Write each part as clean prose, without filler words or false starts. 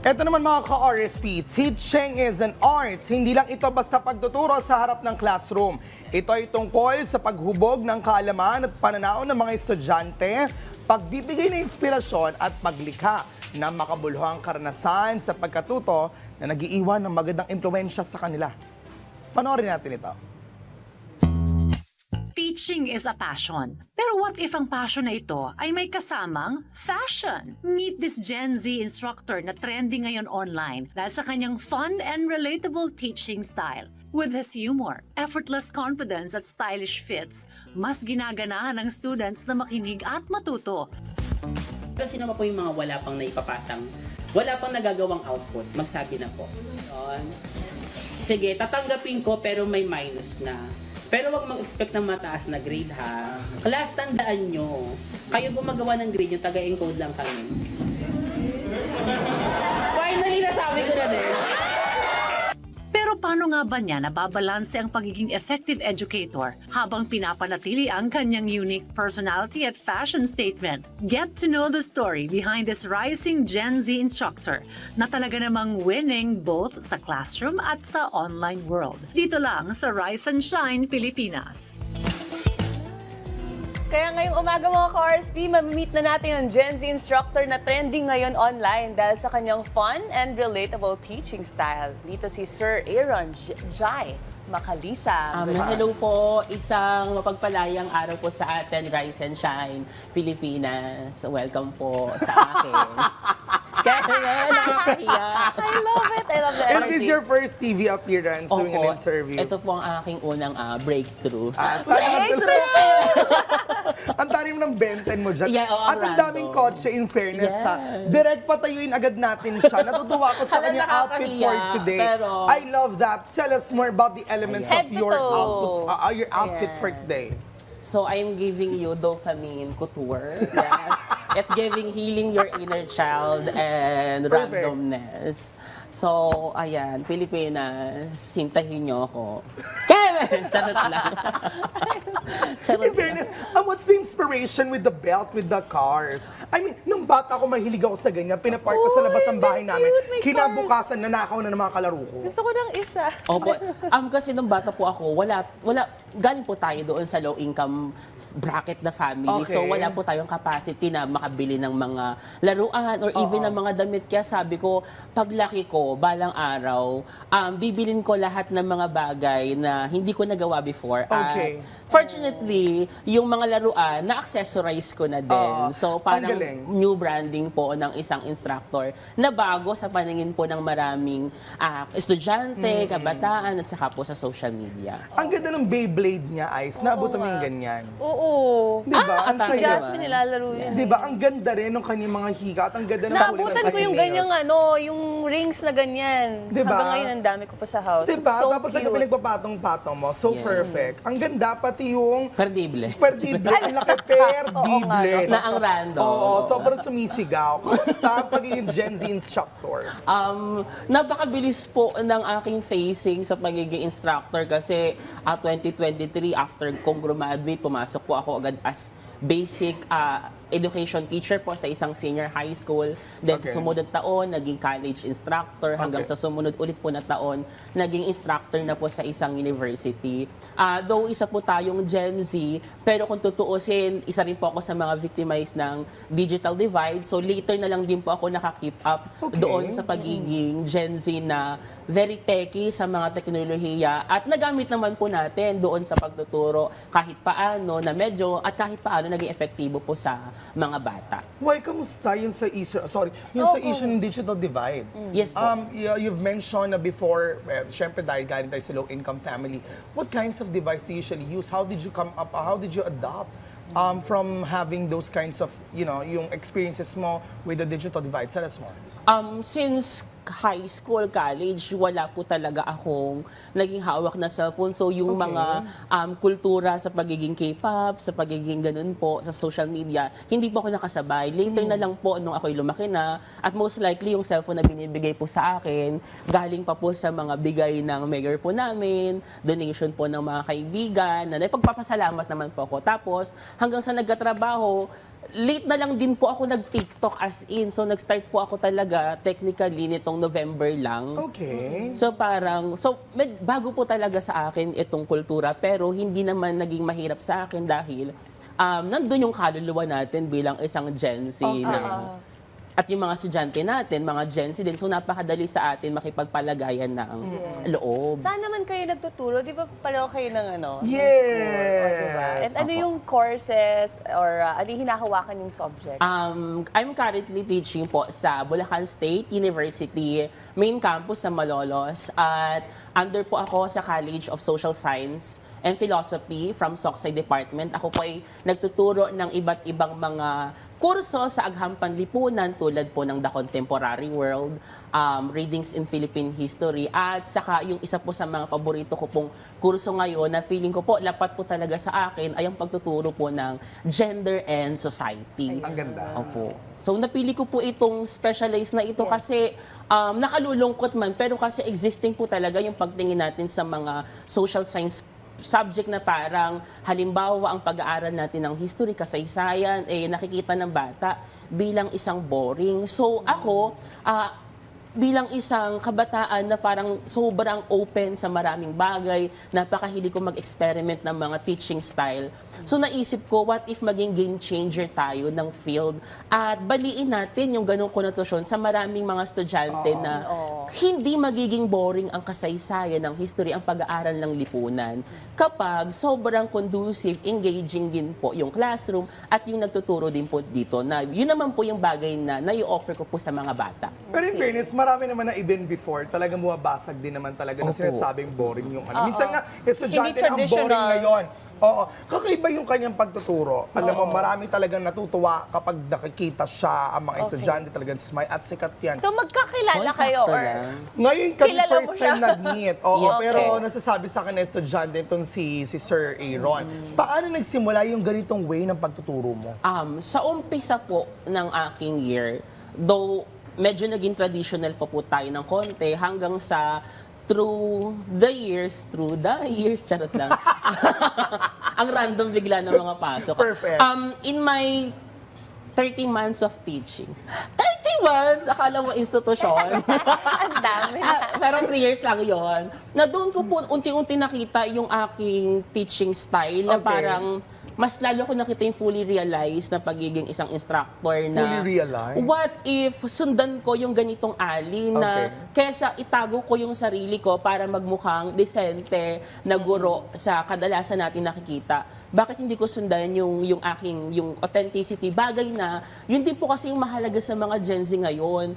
Ito naman mga ka-RSP, teaching is an art. Hindi lang ito basta pagtuturo sa harap ng classroom. Ito ay tungkol sa paghubog ng kaalaman at pananaw ng mga estudyante, pagbibigay ng inspirasyon at paglikha ng makabuluhang karanasan sa pagkatuto na nag-iiwan ng magandang impluensya sa kanila. Panoorin natin ito. Teaching is a passion. Pero what if ang passion na ito ay may kasamang fashion? Meet this Gen Z instructor na trending ngayon online dahil sa kanyang fun and relatable teaching style. With his humor, effortless confidence at stylish fits, mas ginaganahan ng students na makinig at matuto. Pero sino pa po yung mga wala pang nagagawang output, magsabi na po. Sige, tatanggapin ko pero may minus na. Pero wag mag-expect ng mataas na grade ha. Class, tandaan nyo. Kayo gumagawa ng grade, yung taga-encode lang kami. Finally, nasabi ko na din. Pero paano nga ba niya nababalanse ang pagiging effective educator habang pinapanatili ang kanyang unique personality at fashion statement? Get to know the story behind this rising Gen Z instructor na talaga namang winning both sa classroom at sa online world. Dito lang sa Rise and Shine, Pilipinas. Kaya ngayong umaga mga ka-RSP, mamimit na natin ang Gen Z instructor na trending ngayon online dahil sa kanyang fun and relatable teaching style. Dito si Sir Aaron Jai Macalisang. Hello po, isang mapagpalayang araw po sa atin, Rise and Shine, Pilipinas. Welcome po sa akin. Kaya nakakahiya. I love it. I love And that. this is your first TV appearance doing an interview. Ito po ang aking unang breakthrough. Ang tarim ng benten mo dyan. Yeah, At ang daming kotse, in fairness, ha. Yes. Direct patayuin agad natin siya. Natutuwa ko sa Hala, kanyang outfit for nakakahiya, today. pero- I love that. Tell us more about the elements Head of to your toe. outfit for today. So I'm giving you dopamine couture. Yes. It's giving healing your inner child and Perfect. randomness. So, ayan, Pilipinas, hintahin niyo ako. Kevin! Charot lang. Charot In fairness, what's the inspiration with the belt, with the cars? I mean, nung bata ko, mahilig ako sa ganyan. Pinapark ko sa labas ng bahay namin. cute, may Kinabukasan, nanakaw na ng mga kalaro ko. Gusto ko ng isa. Opo. Kasi nung bata po ako, galing po tayo doon sa low income bracket na family. Okay. So wala po tayong capacity na makabili ng mga laruan or even ng mga damit. Kaya sabi ko, paglaki ko, balang araw, bibilin ko lahat ng mga bagay na hindi ko nagawa before. Okay. Fortunately, yung mga laruan, na-accessorize ko na din. So parang ang galing. new branding po ng isang instructor na bago sa paningin po ng maraming estudyante, kabataan, at saka po sa social media. Ang ganda ng Beyblade niya, Ice. Naabutan mo yung ganyan. Oo. Di ba? Ang atake Si saya. Jasmine nilalaro yun. Di ba? Ang ganda rin ng kanyang mga higa at ang ganda ng kulay ng Naabutan ko kanyang yung ganyang nails. yung rings na ganyan. Diba? Hanggang ngayon, ang dami ko pa sa house. Diba? So Tapos cute. pinagpapatong-patong mo. So Yes. perfect. Ang ganda pati yung Perdible. perdible. Ang laki perdible. Na ang random. Oo, sobrang sumisigaw. Kamusta ang pagiging Gen Z instructor? Napakabilis po ng aking facing sa pagiging instructor kasi 2023 after kong graduate, pumasok po ako agad as basic education teacher po sa isang senior high school. Then Okay. sa sumunod taon, naging college instructor. Hanggang Okay. sa sumunod ulit po na taon, naging instructor na po sa isang university. Though isa po tayong Gen Z, pero kung tutuusin, isa rin po ako sa mga victimized ng digital divide. So later na lang din po ako nakakip up Okay. doon sa pagiging Gen Z na very techy sa mga teknolohiya at nagamit naman po natin doon sa pagtuturo kahit paano na medyo at kahit paano naging epektibo po sa mga bata. Why, kamusta yung sa sa Asian digital divide? Yes po. You've mentioned na before, syempre dahil galing tayo sa low-income family, what kinds of device do you usually use? How did you come up, how did you adopt from having those kinds of, yung experiences mo with the digital divide? Tell us more. Since high school, college, wala po talaga akong naging hawak na cellphone. So yung Okay. mga kultura sa pagiging K-pop, sa pagiging ganun po sa social media, hindi po ako nakasabay. Later na lang po nung ako'y lumaki na at most likely yung cellphone na binibigay po sa akin, galing pa po sa mga bigay ng mayor po namin, donation po ng mga kaibigan, na pagpapasalamat naman po ako. Tapos hanggang sa nagkatrabaho, late na lang din po ako nag-TikTok as in. So, nag-start po ako talaga technically nitong November lang. Okay. So bago po talaga sa akin itong kultura, pero hindi naman naging mahirap sa akin dahil nandun yung kaluluwa natin bilang isang Gen Z na, at yung mga estudyante natin, mga Gen Z din. So napakadali sa atin makipagpalagayan ng loob. Saan naman kayo nagtuturo? Di ba pareho kayo ng ano? Yes. School, o diba? And ano yung courses or ano yung hinahawakan yung subjects? I'm currently teaching po sa Bulacan State University, main campus sa Malolos, at under po ako sa College of Social Science and Philosophy from Socsay Department. Ako po ay nagtuturo ng iba't ibang mga kurso sa agham panlipunan tulad po ng The Contemporary World, Readings in Philippine History, at saka yung isa po sa mga paborito ko pong kurso ngayon na feeling ko po lapat po talaga sa akin ay ang pagtuturo po ng Gender and Society. Ang ganda. Opo. So napili ko po itong specialized na ito kasi nakalulungkot man, pero kasi existing po talaga yung pagtingin natin sa mga social science subject na parang halimbawa ang pag-aaral natin ng history, kasaysayan, nakikita ng bata bilang isang boring. So ako, bilang isang kabataan na parang sobrang open sa maraming bagay, napakahilig ko mag-experiment ng mga teaching style. So naisip ko, what if maging game changer tayo ng field at baliin natin yung ganong konotasyon sa maraming mga estudyante na hindi magiging boring ang kasaysayan ng history, ang pag-aaral ng lipunan kapag sobrang conducive, engaging din po yung classroom at yung nagtuturo din po dito na yun naman po yung bagay na nai-offer ko po sa mga bata. Pero in fairness, marami naman na even before, talagang buwabasag din naman talaga na Opo. sinasabing boring yung ano. Minsan nga, estudyante Hindi na ang boring traditional. ngayon. Oo. Kakaiba yung kanyang pagtuturo. Alam mo, marami talagang natutuwa kapag nakikita siya, ang mga estudyante talagang smile at sikat yan. So magkakilala Hoy, kayo sakto or lang. Ngayon kami Kilala mo first siya? time nag-meet. Oo, Yes, pero okay. nasasabi sa akin na estudyante itong si Sir Aaron. Paano nagsimula yung ganitong way ng pagtuturo mo? Sa umpisa po ng aking year, though medyo naging traditional pa po tayo ng konti hanggang sa through the years, charot lang. Ang random bigla ng mga pasok. Perfect. In my 30 months of teaching. 30 months? Akala mo institusyon. ang dami na. Pero 3 years lang yon. Na doon ko po unti-unti nakita yung aking teaching style na Okay. parang mas lalo ko nakita yung fully realized na pagiging isang instructor na Fully realized? what if sundan ko yung ganitong ali na kesa itago ko yung sarili ko para magmukhang desente na guro sa kadalasan natin nakikita. Bakit hindi ko sundan yung authenticity? Bagay na, yun din po kasi yung mahalaga sa mga Gen Z ngayon.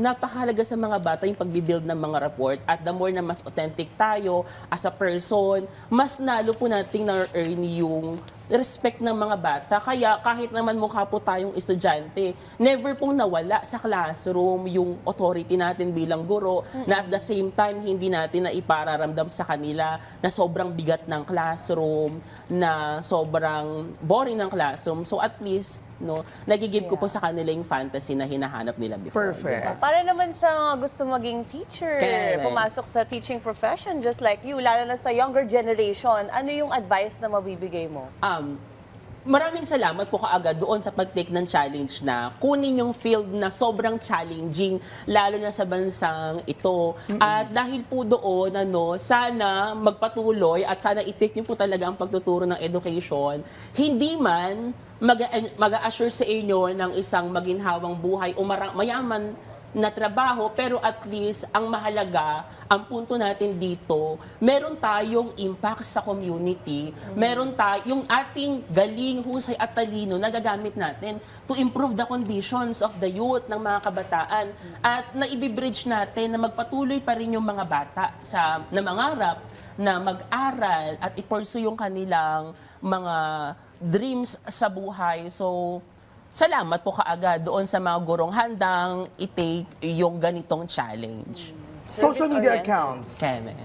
Napakahalaga sa mga bata yung pagbibuild ng mga rapport at the more na mas authentic tayo as a person, mas lalo po nating na-earn yung respect ng mga bata. Kaya kahit naman mukha po tayong estudyante, never pong nawala sa classroom yung authority natin bilang guro na at the same time hindi natin na ipararamdam sa kanila na sobrang bigat ng classroom, na sobrang boring ng classroom. So at least, nagigib ko po sa kanila yung fantasy na hinahanap nila before. Perfect. Para naman sa gusto maging teacher, Correct. pumasok sa teaching profession just like you, lalo na sa younger generation, ano yung advice na mabibigay mo? Maraming salamat po kaagad doon sa pag-take ng challenge na kunin yung field na sobrang challenging, lalo na sa bansang ito. At dahil po doon, sana magpatuloy at sana i-take niyo po talaga ang pagtuturo ng education. Hindi man mag-a-assure sa inyo ng isang maginhawang buhay o mayaman na trabaho, pero at least ang mahalaga, ang punto natin dito, meron tayong impact sa community, meron yung ating galing, husay at talino na gagamit natin to improve the conditions of the youth, ng mga kabataan, at naibibridge natin na magpatuloy pa rin yung mga bata na mangarap, na mag-aral at i-pursue yung kanilang mga dreams sa buhay. So, salamat po kaagad doon sa mga gurong handang i-take yung ganitong challenge. Social media Service-oriented. accounts. Keme.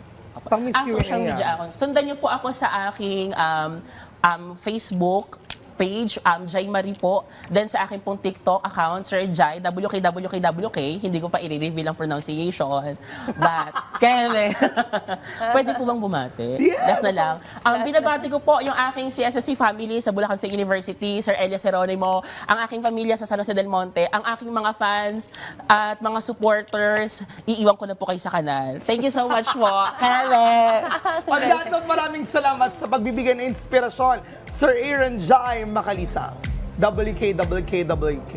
Pang Miss Q&A Social media yan. accounts. Sundan niyo po ako sa aking Facebook, page, Jai Marie po. Then sa akin pong TikTok account, Sir Jai, WKWKWK. Hindi ko pa i-reveal ang pronunciation. But, Keme, pwede po bang bumati? Yes! Last na lang. Binabati ko po yung aking CSSP family sa Bulacan State University, Sir Elias Geronimo, ang aking pamilya sa San Jose del Monte, ang aking mga fans at mga supporters, iiwan ko na po kayo sa kanal. Thank you so much po. Keme! On that note, maraming salamat sa pagbibigay ng inspirasyon, Sir Aaron Jai Macalisang. WKWKWK.